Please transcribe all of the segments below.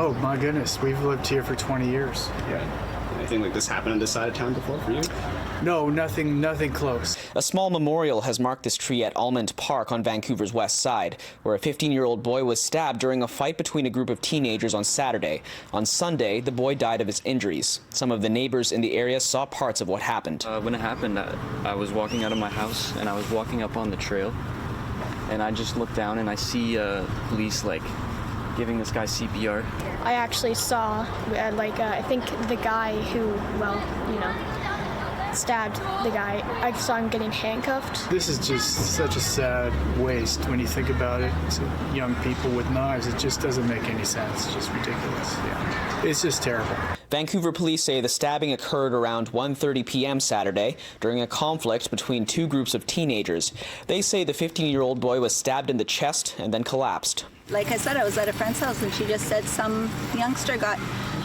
Oh my goodness, we've lived here for 20 years. Yeah. Anything like this happened on this side of town before for you? No, nothing close. A small memorial has marked this tree at Almond Park on Vancouver's west side, where a 15-year-old boy was stabbed during a fight between a group of teenagers on Saturday. On Sunday, the boy died of his injuries. Some of the neighbors in the area saw parts of what happened. When it happened, I was walking out of my house and I was walking up on the trail, and I just looked down and I see police giving this guy CPR. I actually saw, I think the guy who, stabbed the guy, I saw him getting handcuffed. This is just such a sad waste when you think about it. It's young people with knives. It just doesn't make any sense. It's just ridiculous. Yeah. It's just terrible. Vancouver police say the stabbing occurred around 1:30 p.m. Saturday during a conflict between two groups of teenagers. They say the 15-year-old boy was stabbed in the chest and then collapsed. Like I said, I was at a friend's house and she just said some youngster got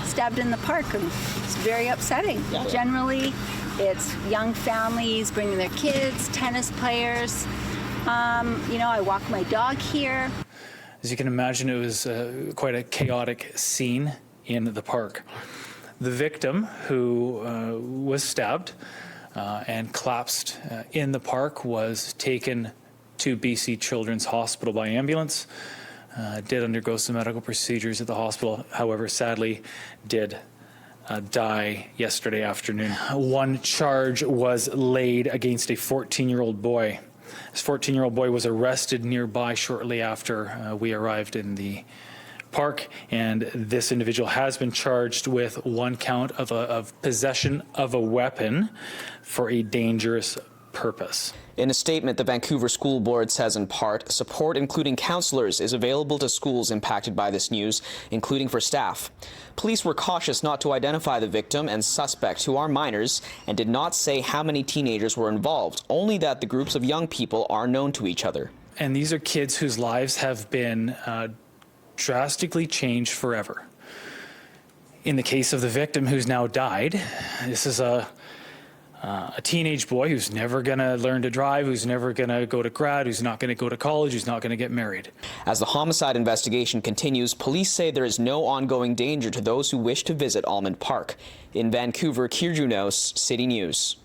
stabbed in the park, and it's very upsetting. Yeah. Generally, it's young families bringing their kids, tennis players. I walk my dog here. As you can imagine, it was quite a chaotic scene in the park. The victim, who was stabbed and collapsed in the park, was taken to BC Children's Hospital by ambulance. Did undergo some medical procedures at the hospital, however, sadly did die yesterday afternoon. One charge was laid against a 14-year-old boy. This 14-year-old boy was arrested nearby shortly after we arrived in the park, and this individual has been charged with one count of possession of a weapon for a dangerous purpose. In a statement, the Vancouver School Board says in part, support including counselors is available to schools impacted by this news, including for staff. Police were cautious not to identify the victim and suspect, who are minors, and did not say how many teenagers were involved, only that the groups of young people are known to each other. And these are kids whose lives have been drastically changed forever. In the case of the victim who's now died, this is a teenage boy who's never going to learn to drive, who's never going to go to grad, who's not going to go to college, who's not going to get married. As the homicide investigation continues, police say there is no ongoing danger to those who wish to visit Almond Park. In Vancouver, Kier Junos, City News.